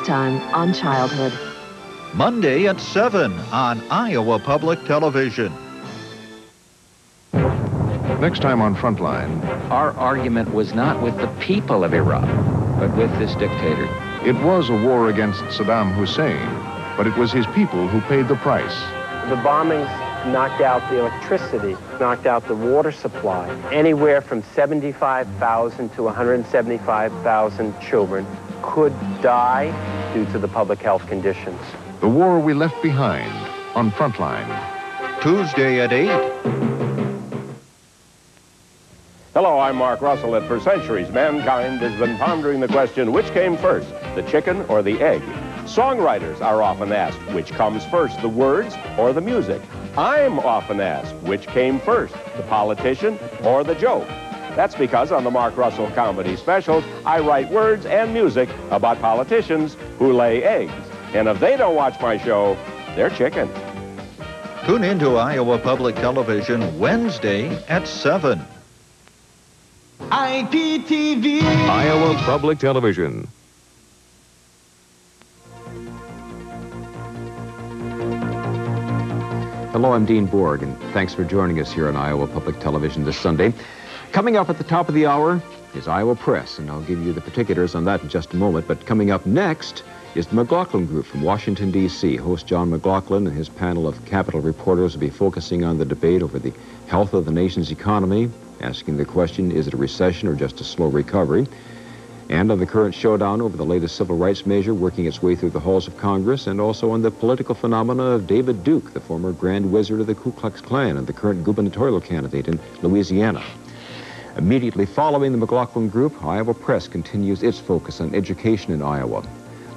time on Childhood. Monday at 7 on Iowa Public Television. Next time on Frontline. Our argument was not with the people of Iraq, but with this dictator. It was a war against Saddam Hussein, but it was his people who paid the price. The bombings knocked out the electricity, knocked out the water supply. Anywhere from 75,000 to 175,000 children could die due to the public health conditions. The war we left behind on Frontline. Tuesday at 8. Hello, I'm Mark Russell, and for centuries, mankind has been pondering the question, which came first, the chicken or the egg? Songwriters are often asked, which comes first, the words or the music? I'm often asked, which came first, the politician or the joke? That's because on the Mark Russell Comedy Specials, I write words and music about politicians who lay eggs. And if they don't watch my show, they're chicken. Tune into Iowa Public Television Wednesday at 7. IPTV. Iowa Public Television. Hello, I'm Dean Borg, and thanks for joining us here on Iowa Public Television this Sunday. Coming up at the top of the hour is Iowa Press, and I'll give you the particulars on that in just a moment. But coming up next is the McLaughlin Group from Washington, D.C. Host John McLaughlin and his panel of Capitol reporters will be focusing on the debate over the health of the nation's economy, asking the question, is it a recession or just a slow recovery? And on the current showdown over the latest civil rights measure working its way through the halls of Congress, and also on the political phenomena of David Duke, the former Grand Wizard of the Ku Klux Klan and the current gubernatorial candidate in Louisiana. Immediately following the McLaughlin Group, Iowa Press continues its focus on education in Iowa.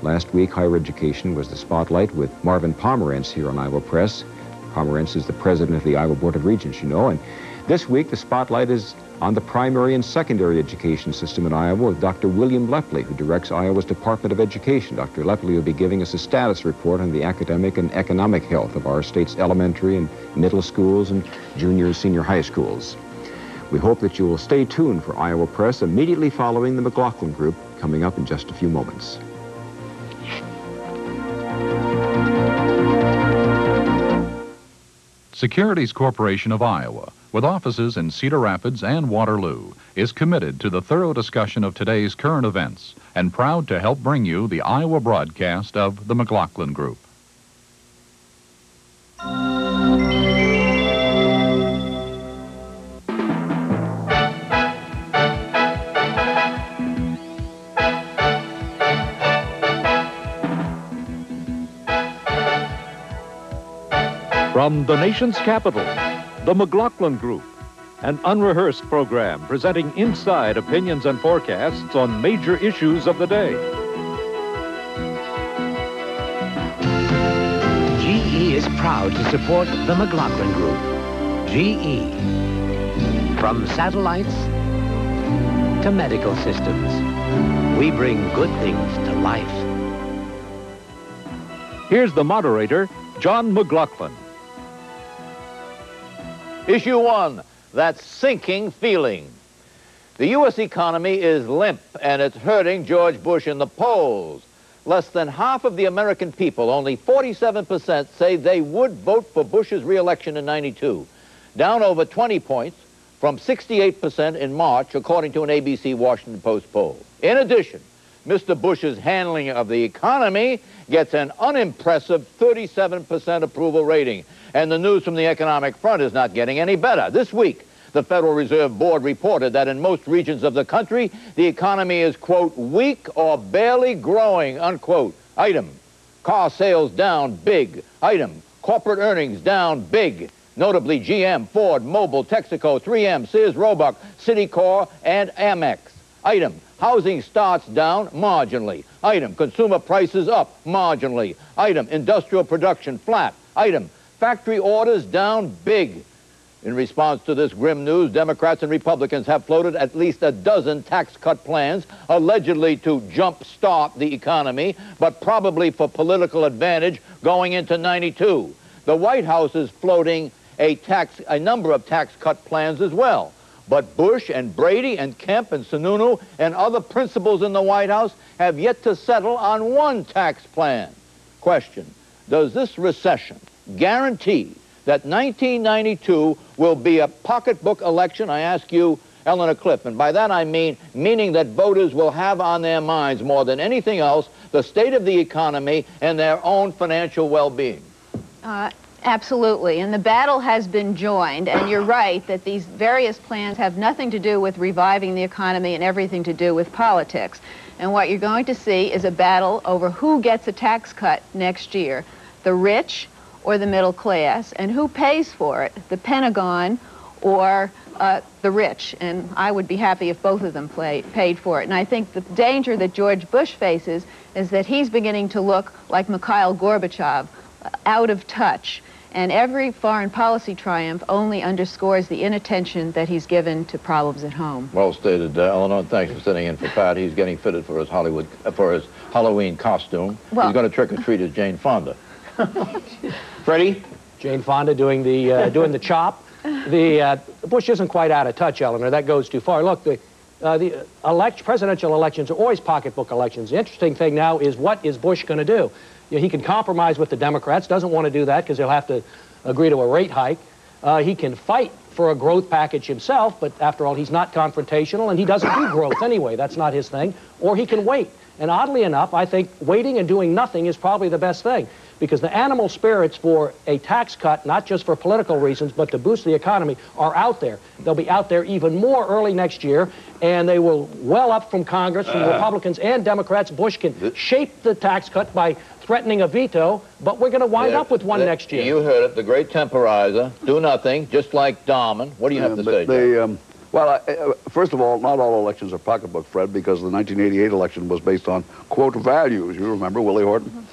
Last week, higher education was the spotlight with Marvin Pomerantz here on Iowa Press. Pomerantz is the president of the Iowa Board of Regents, you know, and this week the spotlight is on the primary and secondary education system in Iowa with Dr. William Lepley, who directs Iowa's Department of Education. Dr. Lepley will be giving us a status report on the academic and economic health of our state's elementary and middle schools and junior and senior high schools. We hope that you will stay tuned for Iowa Press immediately following the McLaughlin Group, coming up in just a few moments. Securities Corporation of Iowa, with offices in Cedar Rapids and Waterloo, is committed to the thorough discussion of today's current events and proud to help bring you the Iowa broadcast of the McLaughlin Group. From the nation's capital, the McLaughlin Group, an unrehearsed program presenting inside opinions and forecasts on major issues of the day. GE is proud to support the McLaughlin Group. GE. From satellites to medical systems, we bring good things to life. Here's the moderator, John McLaughlin. Issue 1, that sinking feeling. The U.S. economy is limp, and it's hurting George Bush in the polls. Less than half of the American people, only 47%, say they would vote for Bush's re-election in '92, down over 20 points from 68% in March, according to an ABC Washington Post poll. In addition, Mr. Bush's handling of the economy gets an unimpressive 37% approval rating. And the news from the economic front is not getting any better. This week, the Federal Reserve Board reported that in most regions of the country, the economy is, quote, weak or barely growing, unquote. Item, car sales down big. Item, corporate earnings down big. Notably GM, Ford, Mobil, Texaco, 3M, Sears, Roebuck, Citicorp, and Amex. Item, housing starts down marginally. Item, consumer prices up marginally. Item, industrial production flat. Item, factory orders down big. In response to this grim news, Democrats and Republicans have floated at least a dozen tax cut plans, allegedly to jump-start the economy, but probably for political advantage going into '92. The White House is floating a number of tax cut plans as well. But Bush and Brady and Kemp and Sununu and other principals in the White House have yet to settle on one tax plan. Question, does this recession guarantee that 1992 will be a pocketbook election? I ask you, Eleanor Clift, and by that I meaning that voters will have on their minds more than anything else the state of the economy and their own financial well-being. Absolutely, and the battle has been joined, and you're right that these various plans have nothing to do with reviving the economy and everything to do with politics. And what you're going to see is a battle over who gets a tax cut next year, the rich or the middle class, and who pays for it, the Pentagon or the rich. And I would be happy if both of them paid for it. And I think the danger that George Bush faces is that he's beginning to look like Mikhail Gorbachev, out of touch. And every foreign policy triumph only underscores the inattention that he's given to problems at home. Well stated, Eleanor. Thanks for sitting in for Pat. He's getting fitted for his Halloween costume. Well, he's going to trick or treat as Jane Fonda. Freddie? Jane Fonda doing the chop. Bush isn't quite out of touch, Eleanor. That goes too far. Look, the presidential elections are always pocketbook elections. The interesting thing now is, what is Bush going to do? He can compromise with the Democrats, doesn't want to do that because he'll have to agree to a rate hike. He can fight for a growth package himself, but after all, he's not confrontational, and he doesn't do growth anyway. That's not his thing. Or he can wait. And oddly enough, I think waiting and doing nothing is probably the best thing, because the animal spirits for a tax cut, not just for political reasons, but to boost the economy, are out there. They'll be out there even more early next year, and they will well up from Congress, from Republicans and Democrats. Bush can shape the tax cut by threatening a veto, but we're going to wind up with one next year. You heard it, the great temporizer, do nothing, just like Darman. What do you have to say, Joe? Well, first of all, not all elections are pocketbook, Fred, because the 1988 election was based on, quote, values. You remember Willie Horton?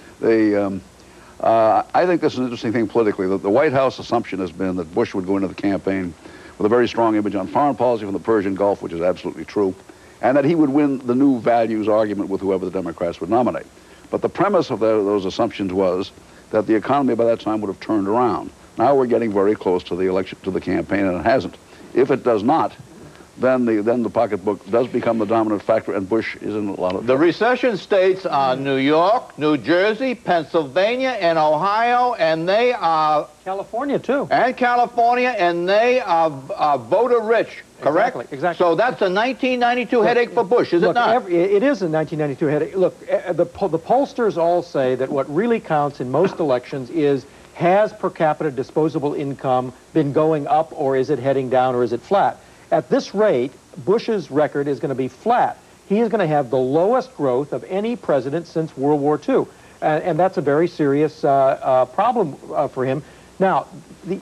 I think this is an interesting thing politically. The White House assumption has been that Bush would go into the campaign with a very strong image on foreign policy from the Persian Gulf, which is absolutely true, and that he would win the new values argument with whoever the Democrats would nominate. But the premise of those assumptions was that the economy by that time would have turned around. Now we're getting very close to the election, to the campaign, and it hasn't. If it does not, then the pocketbook does become the dominant factor, and Bush is in a lot of... The recession states are New York, New Jersey, Pennsylvania, and Ohio, and they are... California, too. And California, and they are voter-rich, correct? Exactly. So that's a 1992 headache for Bush, is it not? It is a 1992 headache. Look, the pollsters all say that what really counts in most elections is, has per capita disposable income been going up, or is it heading down, or is it flat? At this rate, Bush's record is going to be flat. He is going to have the lowest growth of any president since World War II. And that's a very serious problem for him. Now,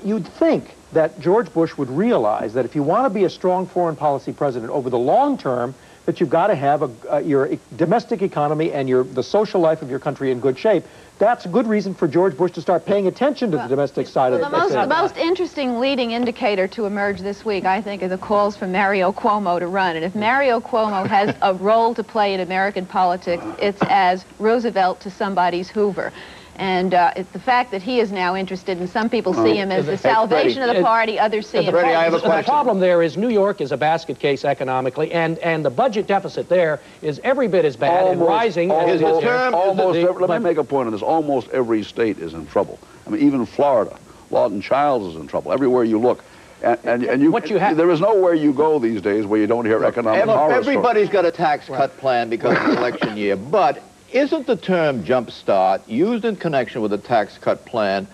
you'd think that George Bush would realize that if you want to be a strong foreign policy president over the long term, that you've got to have your domestic economy and the social life of your country in good shape. That's a good reason for George Bush to start paying attention to the domestic side of the most interesting leading indicator to emerge this week, I think, are the calls for Mario Cuomo to run. And if Mario Cuomo has a role to play in American politics, it's as Roosevelt to somebody's Hoover. And it's the fact that he is now interested, and some people see him as the salvation of the party, others see him as... The problem there is New York is a basket case economically, and the budget deficit there is every bit as bad and rising. Let me make a point on this. Almost every state is in trouble. I mean, even Florida. Lawton Childs is in trouble. Everywhere you look. There is nowhere you go these days where you don't hear economic horror stories. Everybody's got a tax cut plan because of the election year, but isn't the term jump start used in connection with a tax cut plan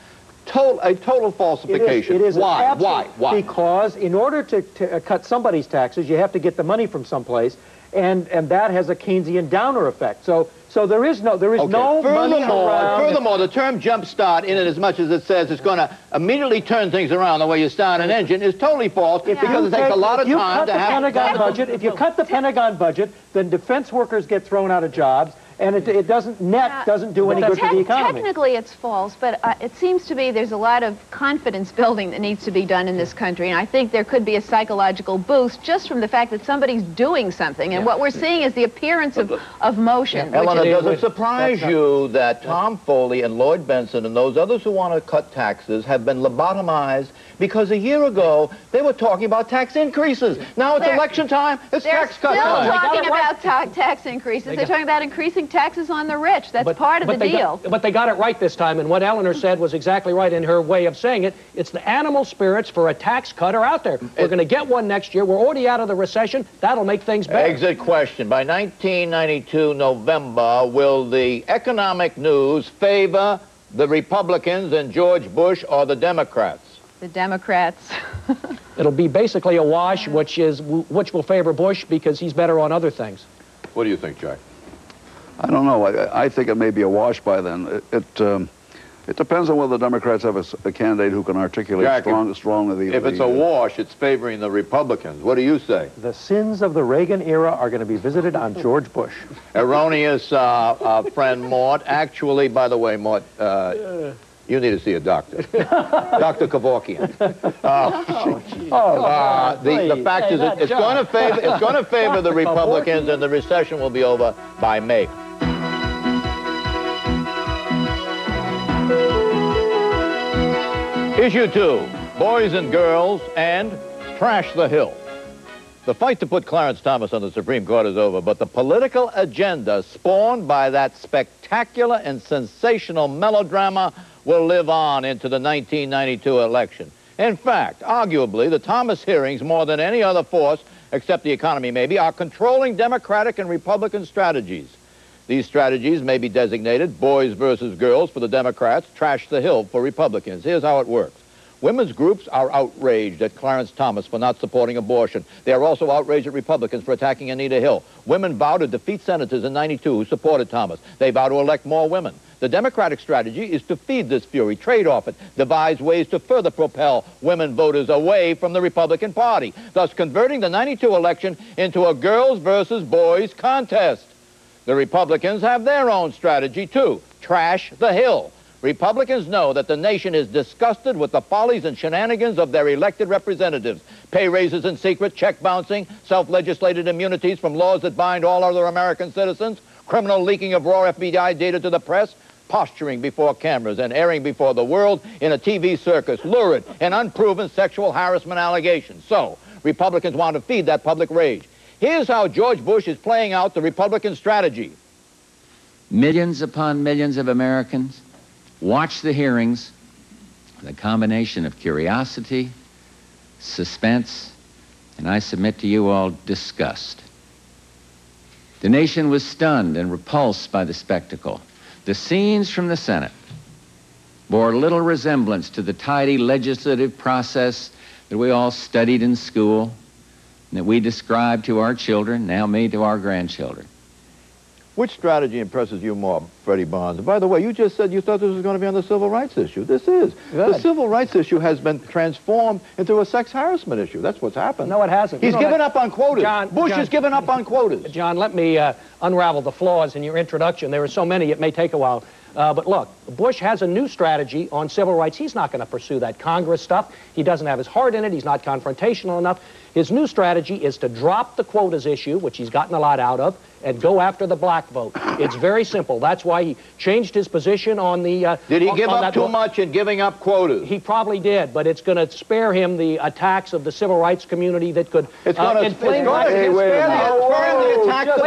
a total falsification? It is. Why? Because in order to cut somebody's taxes, you have to get the money from someplace, and that has a Keynesian downer effect. So there is no money around. Furthermore, the term jump start, in it as much as it says it's going to immediately turn things around the way you start an engine, is totally false because it takes a lot of time to have... If you cut the Pentagon budget, then defense workers get thrown out of jobs, and it doesn't do any good for the economy. Technically, it's false, but it seems to me there's a lot of confidence building that needs to be done in this country, and I think there could be a psychological boost just from the fact that somebody's doing something, and what we're seeing is the appearance of motion. Eleanor, does it surprise you that Tom Foley and Lloyd Benson and those others who want to cut taxes have been lobotomized because a year ago they were talking about tax increases? Now it's election time, it's tax cut time. They're still talking about tax increases. They're talking about increasing taxes on the rich. That's part of the deal. But they got it right this time, and what Eleanor said was exactly right in her way of saying it. It's the animal spirits for a tax cut are out there. We're going to get one next year. We're already out of the recession. That'll make things better. Exit question. By 1992 November, will the economic news favor the Republicans and George Bush or the Democrats? The Democrats. It'll be basically a wash, which will favor Bush because he's better on other things. What do you think, Jack? I don't know. I think it may be a wash by then. It depends on whether the Democrats have a candidate who can articulate strongly the... If it's a wash, it's favoring the Republicans. What do you say? The sins of the Reagan era are going to be visited on George Bush. Erroneous, friend Mort. Actually, by the way, Mort, you need to see a doctor. Dr. Kevorkian. The fact is it's going to favor the Republicans, and the recession will be over by May. Issue 2, boys and girls and trash the Hill. The fight to put Clarence Thomas on the Supreme Court is over, but the political agenda spawned by that spectacular and sensational melodrama will live on into the 1992 election. In fact, arguably, the Thomas hearings, more than any other force, except the economy maybe, are controlling Democratic and Republican strategies. These strategies may be designated boys versus girls for the Democrats, trash the Hill for Republicans. Here's how it works. Women's groups are outraged at Clarence Thomas for not supporting abortion. They are also outraged at Republicans for attacking Anita Hill. Women vow to defeat senators in '92 who supported Thomas. They vow to elect more women. The Democratic strategy is to feed this fury, trade off it, devise ways to further propel women voters away from the Republican Party, thus converting the '92 election into a girls versus boys contest. The Republicans have their own strategy, too. Trash the Hill. Republicans know that the nation is disgusted with the follies and shenanigans of their elected representatives. Pay raises in secret, check bouncing, self-legislated immunities from laws that bind all other American citizens, criminal leaking of raw FBI data to the press, posturing before cameras and airing before the world in a TV circus, lurid and unproven sexual harassment allegations. So, Republicans want to feed that public rage. Here's how George Bush is playing out the Republican strategy. Millions upon millions of Americans watch the hearings, the combination of curiosity, suspense, and I submit to you all, disgust. The nation was stunned and repulsed by the spectacle. The scenes from the Senate bore little resemblance to the tidy legislative process that we all studied in school, that we describe to our children, now made to our grandchildren. Which strategy impresses you more, Freddie Bonds? By the way, you just said you thought this was going to be on the civil rights issue. This is. Good. The civil rights issue has been transformed into a sex harassment issue. That's what's happened. No, it hasn't. He's given up on quotas. Bush has given up on quotas. John, let me unravel the flaws in your introduction. There are so many, it may take a while. But look, Bush has a new strategy on civil rights. He's not going to pursue that Congress stuff. He doesn't have his heart in it. He's not confrontational enough. His new strategy is to drop the quotas issue, which he's gotten a lot out of, and go after the black vote. It's very simple. That's why he changed his position on the... Did he give up too much in giving up quotas? He probably did, but it's going to spare him the attacks of the civil rights community that could inflame... Wait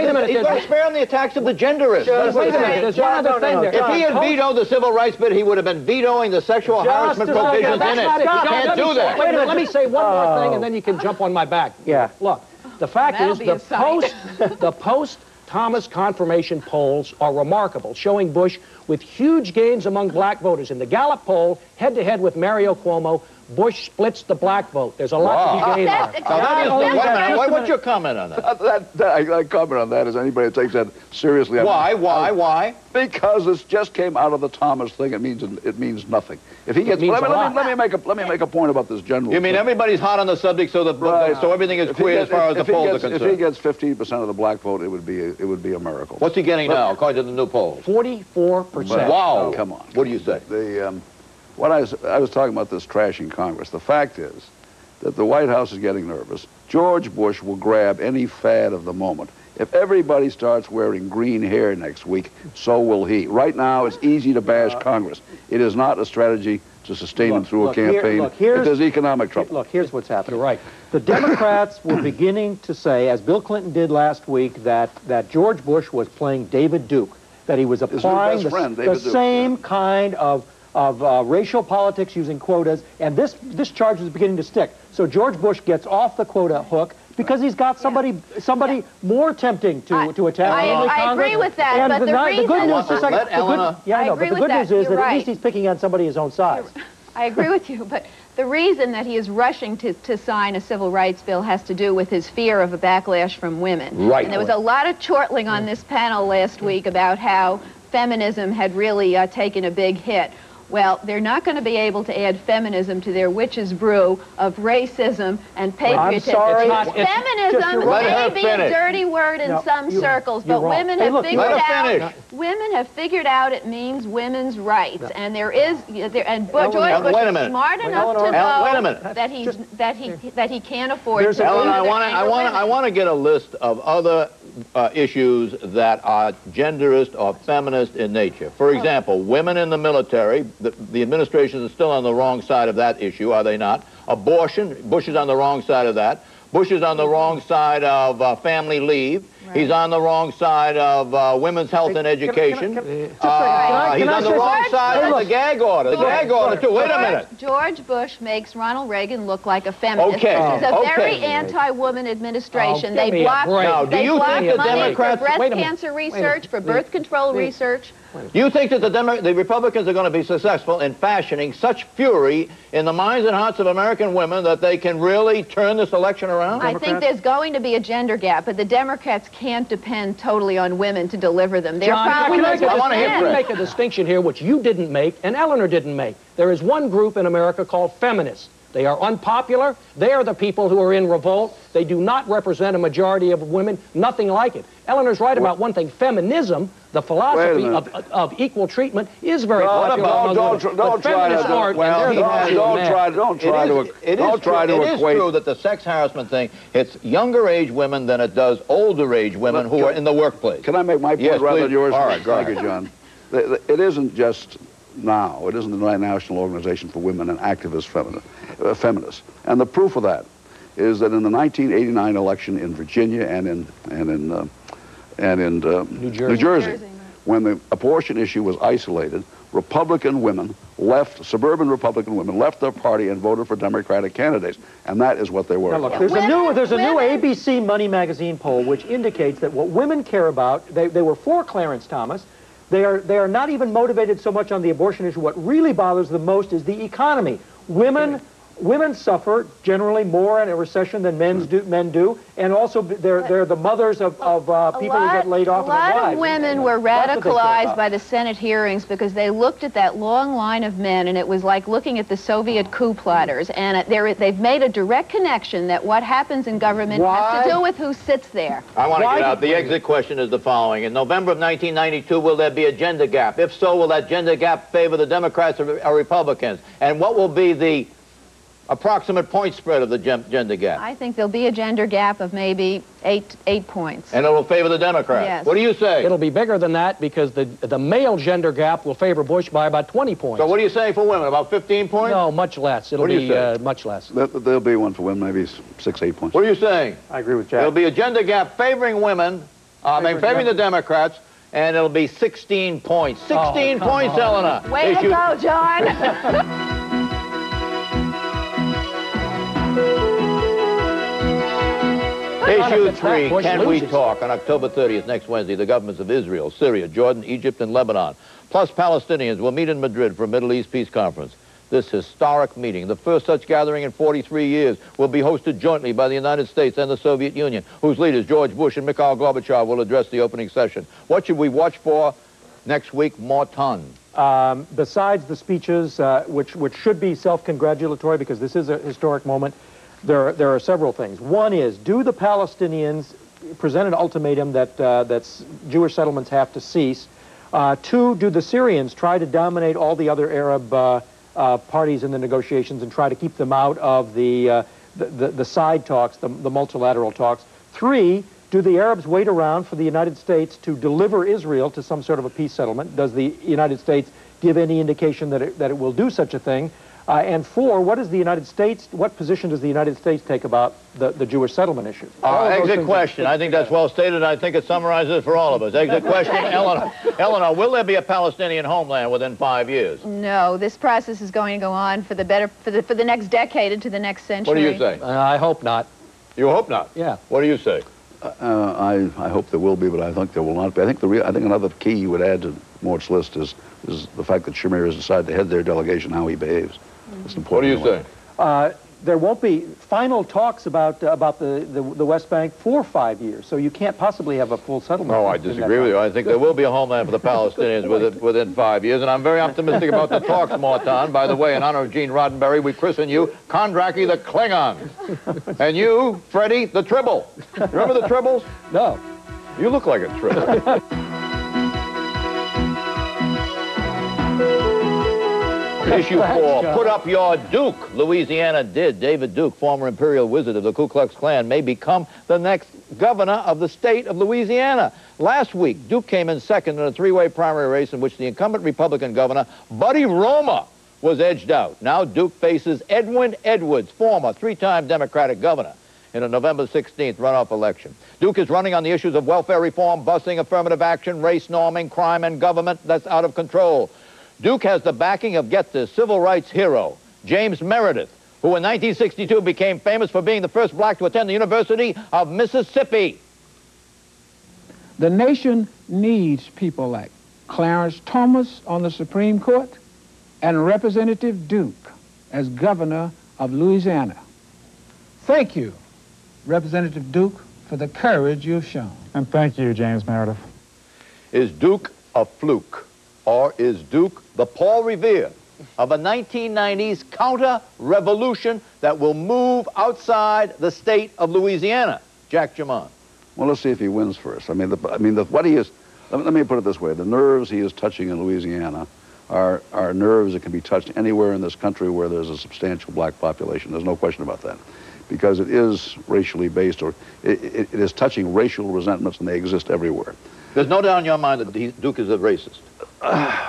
a minute. He's going to spare him the attacks of the genderists. Wait a minute. There's one other thing there. If he had vetoed the civil rights bit, he would have been vetoing the sexual harassment provisions in it. He can't do that. Wait a minute. Let me say one more thing, and then you can jump on my back. Yeah. Look, the fact is the post-Thomas confirmation polls are remarkable, showing Bush with huge gains among black voters. In the Gallup poll, head-to-head with Mario Cuomo, Bush splits the black vote. There's a lot to be gained there. What's your comment on that? I comment on that as anybody that takes that seriously. Why? Because this just came out of the Thomas thing. It means nothing. If he gets, let me make a point about this general. You mean everybody's hot on the subject, so everything is clear as far as the polls are concerned? If he gets 15% of the black vote, it would be a miracle. What's he getting now, according to the new poll? 44%. Wow! Come on. What do you say? What I was talking about this trashing Congress. The fact is that the White House is getting nervous. George Bush will grab any fad of the moment. If everybody starts wearing green hair next week, so will he. Right now, it's easy to bash Congress. It is not a strategy to sustain him through a campaign if there's economic trouble. Look, here's what's happening. You're right. The Democrats were beginning to say, as Bill Clinton did last week, that George Bush was playing David Duke, that he was applying the same kind of racial politics using quotas, and this charge is beginning to stick. So George Bush gets off the quota hook because he's got somebody more tempting to attack. I agree with that, and but the reason... good news is the good news is that at least he's picking on somebody his own size. I agree with you, but the reason that he is rushing to sign a civil rights bill has to do with his fear of a backlash from women. Right. And there was a lot of chortling on this panel last week about how feminism had really taken a big hit. Well, they're not going to be able to add feminism to their witch's brew of racism and patriotism. I'm sorry. Feminism may be a dirty word in some circles, but women have figured out it means women's rights, and George Bush is smart enough to know that he can't afford to. Ellen, I want to get a list of other issues that are genderist or feminist in nature. For example, women in the military. The administration is still on the wrong side of that issue, are they not? Abortion, Bush is on the wrong side of that. Bush is on the wrong side of family leave. Right. He's on the wrong side of women's health and education. He's on the wrong side of the gag order. The gag order, too. Wait a minute. George Bush makes Ronald Reagan look like a feminist. Okay. This is a very anti-woman administration. They blocked money for breast cancer research, for birth control research. Do you think that the Republicans are going to be successful in fashioning such fury in the minds and hearts of American women that they can really turn this election around? I think there's going to be a gender gap, but the Democrats can't depend totally on women to deliver them. I want to make a distinction here which you didn't make and Eleanor didn't make. There is one group in America called feminists. They are unpopular. They are the people who are in revolt. They do not represent a majority of women, nothing like it. Eleanor's right about one thing. Feminism, the philosophy of equal treatment, is very popular. Don't try to equate. It is true that the sex harassment thing hits younger age women than it does older age women who are in the workplace. Can I make my point rather than yours? All right, go ahead. Thank you, John. It isn't just now. It isn't the National Organization for Women and Activist Feminists. And the proof of that is that in the 1989 election in Virginia and in New Jersey, when the abortion issue was isolated, Republican women suburban Republican women left their party and voted for Democratic candidates, and that is what they were. Now look, there's a new ABC Money Magazine poll which indicates that what women care about, they were for Clarence Thomas. They are not even motivated so much on the abortion issue. What really bothers them most is the economy. Women suffer generally more in a recession than men do, and also they're the mothers of people who get laid off. A lot of women were radicalized by the Senate hearings because they looked at that long line of men, and it was like looking at the Soviet coup plotters. And they've made a direct connection that what happens in government has to do with who sits there. I want to get out. The exit question is the following. In November of 1992, will there be a gender gap? If so, will that gender gap favor the Democrats or Republicans? And what will be the approximate point spread of the gender gap? I think there'll be a gender gap of maybe eight points. And it will favor the Democrats? Yes. What do you say? It'll be bigger than that because the male gender gap will favor Bush by about 20 points. So what do you say for women? About 15 points? No, much less. It'll be much less. There'll be one for women, maybe 6-8 points. What are you saying? I agree with Jack. There'll be a gender gap favoring women, favoring the Democrats, and it'll be 16 points. 16 points, Eleanor. Way to go, John. Issue 3, Can We Talk? On October 30th, next Wednesday, the governments of Israel, Syria, Jordan, Egypt, and Lebanon, plus Palestinians, will meet in Madrid for a Middle East peace conference. This historic meeting, the first such gathering in 43 years, will be hosted jointly by the United States and the Soviet Union, whose leaders, George Bush and Mikhail Gorbachev, will address the opening session. What should we watch for next week, Morton? Besides the speeches, which should be self-congratulatory because this is a historic moment, there are several things. One is, do the Palestinians present an ultimatum that Jewish settlements have to cease? Two, do the Syrians try to dominate all the other Arab parties in the negotiations and try to keep them out of the side talks, the multilateral talks? Three, do the Arabs wait around for the United States to deliver Israel to some sort of a peace settlement? Does the United States give any indication that it will do such a thing? And four, what position does the United States take about the Jewish settlement issue? Exit question. I think that's well stated, and I think it summarizes it for all of us. Exit question, Eleanor. Eleanor, will there be a Palestinian homeland within 5 years? No, this process is going to go on for the next decade into the next century. What do you say? I hope not. You hope not? Yeah. What do you say? I hope there will be, but I think there will not be. I think another key you would add to Mort's list is the fact that Shamir has decided to head their delegation, how he behaves. It's important. What do you say? There won't be final talks about the West Bank for 5 years, so you can't possibly have a full settlement. No, I disagree with you. I think there will be a homeland for the Palestinians within 5 years, and I'm very optimistic about the talks, Morton. By the way, in honor of Gene Roddenberry, we christen you Kondracke the Klingon, and you, Freddie, the Tribble. Remember the Tribbles? No. You look like a Tribble. Issue 4, put up your Duke. Louisiana did. David Duke, former imperial wizard of the Ku Klux Klan, may become the next governor of the state of Louisiana. Last week, Duke came in second in a three-way primary race in which the incumbent Republican governor, Buddy Roma, was edged out. Now Duke faces Edwin Edwards, former three-time Democratic governor, in a November 16th runoff election. Duke is running on the issues of welfare reform, busing, affirmative action, race norming, crime, and government that's out of control. Duke has the backing of, get this, civil rights hero, James Meredith, who in 1962 became famous for being the first black to attend the University of Mississippi. The nation needs people like Clarence Thomas on the Supreme Court and Representative Duke as governor of Louisiana. Thank you, Representative Duke, for the courage you've shown. And thank you, James Meredith. Is Duke a fluke? Or is Duke the Paul Revere of a 1990s counter-revolution that will move outside the state of Louisiana? Jack Germond. Well, let's see if he wins first. What he is, let me put it this way. The nerves he is touching in Louisiana are nerves that can be touched anywhere in this country where there's a substantial black population. There's no question about that. Because it is racially based, or it is touching racial resentments, and they exist everywhere. There's no doubt in your mind that Duke is a racist.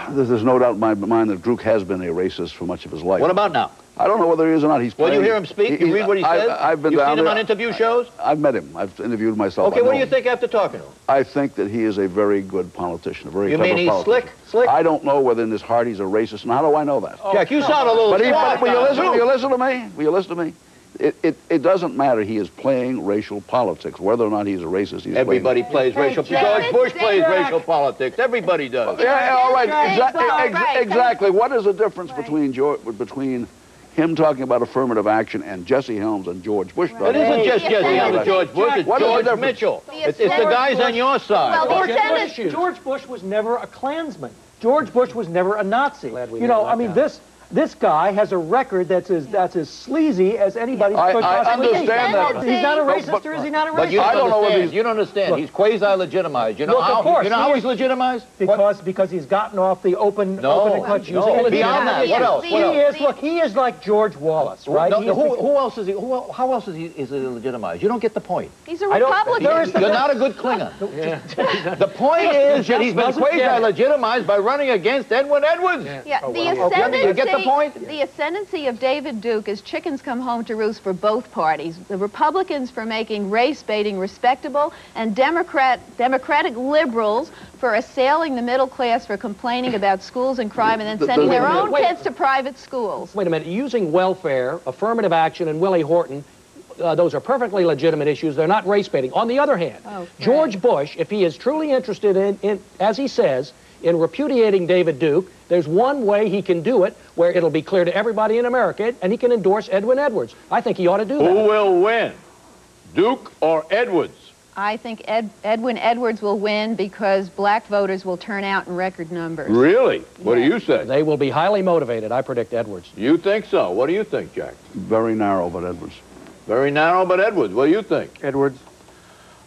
There's no doubt in my mind that Duke has been a racist for much of his life. What about now? I don't know whether he is or not. He's Well, you hear him speak? You read what he says? You've seen him on interview shows? I've met him. I've interviewed myself. Okay, what do you think after talking to him? I think that he is a very good politician, a very You clever mean he's politician. slick? I don't know whether in his heart he's a racist, and how do I know that? Jack, you sound a little But smart. will you listen to me? Will you listen to me? It doesn't matter. He is playing racial politics. Whether or not he's a racist, Everybody plays racial politics. George Bush plays racial politics. Everybody does. Yeah, all right. Exactly. What is the difference between him talking about affirmative action and Jesse Helms and George Bush? It isn't just Jesse Helms and George Bush. It's George Mitchell. It's the guys on your side. George Bush was never a Klansman. George Bush was never a Nazi. You know, I mean, this guy has a record that's as sleazy as anybody could possibly. I understand that. He's not a racist, or is he not a racist? But you don't know whether you don't understand. Look, he's quasi-legitimized. You know how he's legitimized? Because he's gotten off the open and cut using. Beyond that, what else? He is like George Wallace, right? Who else is he? How else is he legitimized? You don't get the point. He's a Republican. You're not a good Klingon. The point is that he's been quasi-legitimized by running against Edwin Edwards. Yeah, You get the point? The ascendancy of David Duke is chickens come home to roost for both parties. The Republicans for making race baiting respectable, and Democratic liberals for assailing the middle class for complaining about schools and crime and then sending their own kids to private schools. Wait a minute. Using welfare, affirmative action, and Willie Horton, those are perfectly legitimate issues. They're not race baiting. On the other hand, George Bush, if he is truly interested in, as he says, in repudiating David Duke, there's one way he can do it where it'll be clear to everybody in America, and he can endorse Edwin Edwards. I think he ought to do that. Who will win, Duke or Edwards? I think Edwin Edwards will win because black voters will turn out in record numbers. Really? What do you say? They will be highly motivated. I predict Edwards. You think so? What do you think, Jack? Very narrow, but Edwards. Very narrow, but Edwards. What do you think? Edwards.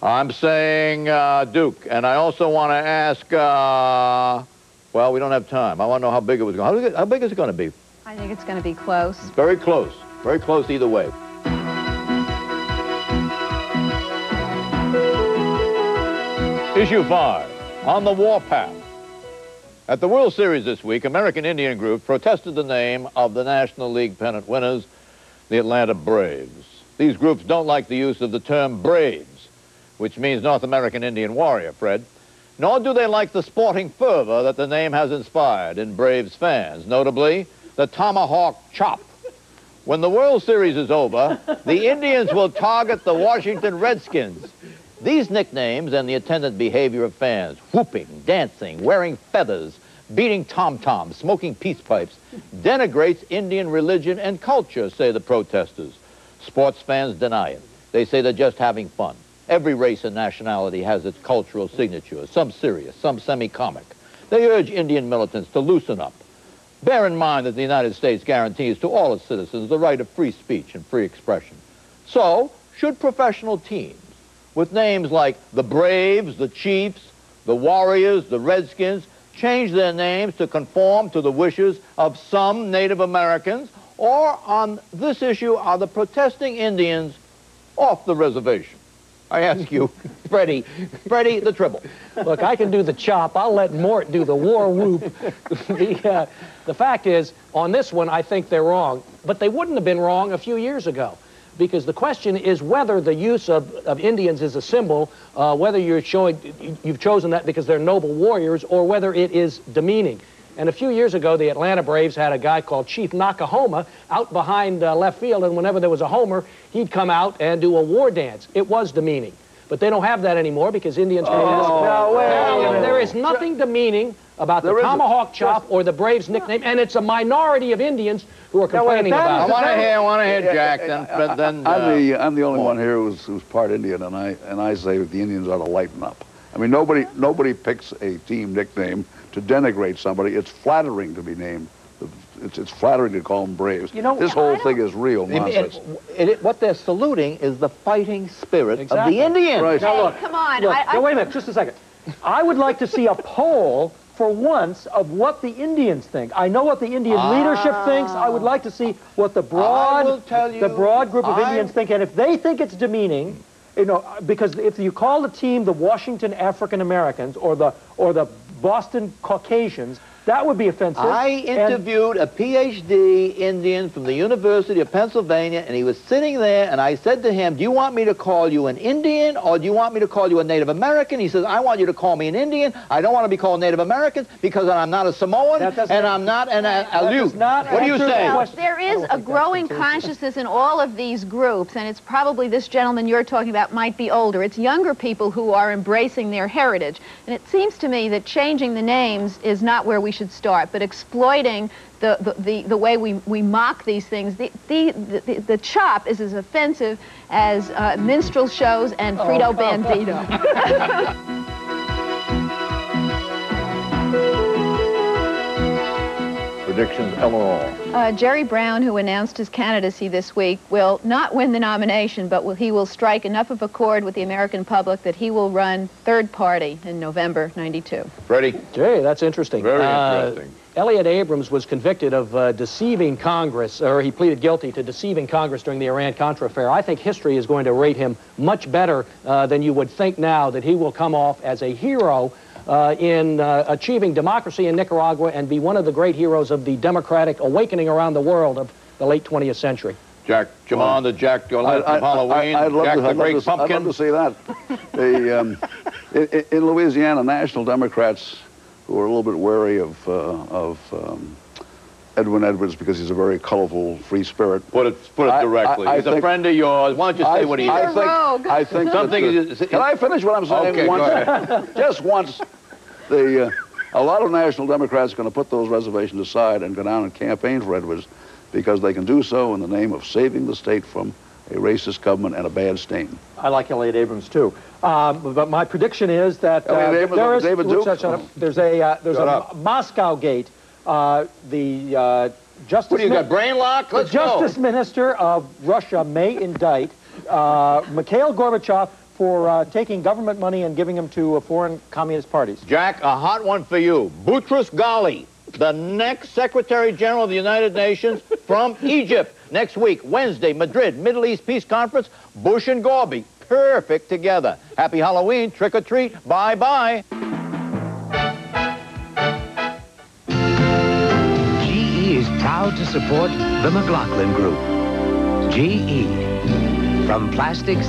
I'm saying Duke. And I also want to ask, well, we don't have time. I want to know how big it was going to be. How big is it going to be? I think it's going to be close. Very close. Very close either way. Issue 5, on the warpath. At the World Series this week, American Indian groups protested the name of the National League pennant winners, the Atlanta Braves. These groups don't like the use of the term Braves, which means North American Indian Warrior, Fred. Nor do they like the sporting fervor that the name has inspired in Braves fans, notably the tomahawk chop. When the World Series is over, the Indians will target the Washington Redskins. These nicknames and the attendant behavior of fans, whooping, dancing, wearing feathers, beating tom-toms, smoking peace pipes, denigrates Indian religion and culture, say the protesters. Sports fans deny it. They say they're just having fun. Every race and nationality has its cultural signatures, some serious, some semi-comic. They urge Indian militants to loosen up. Bear in mind that the United States guarantees to all its citizens the right of free speech and free expression. So, should professional teams with names like the Braves, the Chiefs, the Warriors, the Redskins, change their names to conform to the wishes of some Native Americans? Or on this issue, are the protesting Indians off the reservation? I ask you, Freddie, the Tribble. Look, I can do the chop. I'll let Morton do the war whoop. The fact is, on this one, I think they're wrong. But they wouldn't have been wrong a few years ago. Because the question is whether the use of Indians is a symbol, whether you've chosen that because they're noble warriors, or whether it is demeaning. And a few years ago, the Atlanta Braves had a guy called Chief Nakahoma out behind left field, and whenever there was a homer, he'd come out and do a war dance. It was demeaning. But they don't have that anymore because Indians... There is nothing demeaning about the tomahawk chop or the Braves nickname, and it's a minority of Indians who are complaining about it. I want to hear Jack. I'm the only one here who's part Indian, and I say the Indians ought to lighten up. I mean, nobody picks a team nickname to denigrate somebody. It's flattering to be named. It's flattering to call them Braves. You know, this whole thing is real nonsense. What they're saluting is the fighting spirit of the Indians. Right. Now, look, come on. Look, now, wait a minute, just a second. I would like to see a poll for once of what the Indians think. I know what the Indian leadership thinks. I would like to see what the broad group of Indians think. And if they think it's demeaning, you know, because if you call the team the Washington African Americans or the Boston Caucasians, that would be offensive. I interviewed a PhD Indian from the University of Pennsylvania, and he was sitting there, and I said to him, do you want me to call you an Indian, or do you want me to call you a Native American? He says, I want you to call me an Indian. I don't want to be called Native American because I'm not a Samoan, and I'm not an Aleut. What do you say? Well, there is a growing consciousness in all of these groups, and it's probably this gentleman you're talking about might be older. It's younger people who are embracing their heritage. And it seems to me that changing the names is not where we should start, but exploiting the way we mock these things. The chop is as offensive as minstrel shows and Frito Bandito. Predictions, Eleanor. Jerry Brown, who announced his candidacy this week, will not win the nomination, but he will strike enough of a chord with the American public that he will run third party in November '92. Freddie? Gee, that's interesting. Very interesting. Elliott Abrams was convicted of deceiving Congress, or he pleaded guilty to deceiving Congress during the Iran-Contra affair. I think history is going to rate him much better than you would think now, that he will come off as a hero in achieving democracy in Nicaragua and be one of the great heroes of the democratic awakening around the world of the late 20th century. Jack Germond, the Jack Gillette of Halloween, Jack the Great Pumpkin. I'd love to see that. In Louisiana, national Democrats who are a little bit wary of Edwin Edwards because he's a very colorful, free spirit. Put it directly. He's a friend of yours. Why don't you say what he is? I think something. Can I finish what I'm saying? Okay, go ahead. Just once, the A lot of national Democrats are going to put those reservations aside and go down and campaign for Edwards because they can do so in the name of saving the state from a racist government and a bad stain. I like Elliott Abrams too, but my prediction is that there's a Moscow gate. The Justice. What do you got, brain lock? Let's the Justice Minister of Russia may indict Mikhail Gorbachev for taking government money and giving them to foreign communist parties. Jack, a hot one for you. Boutros Ghali, the next Secretary General of the United Nations from Egypt. Next week, Wednesday, Madrid, Middle East Peace Conference, Bush and Gorby, perfect together. Happy Halloween, trick or treat, bye-bye. GE is proud to support the McLaughlin Group. GE, from plastics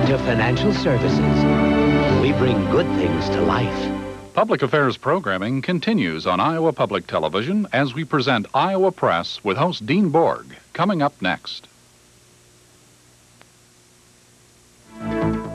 to financial services, we bring good things to life. Public affairs programming continues on Iowa Public Television as we present Iowa Press with host Dean Borg, coming up next.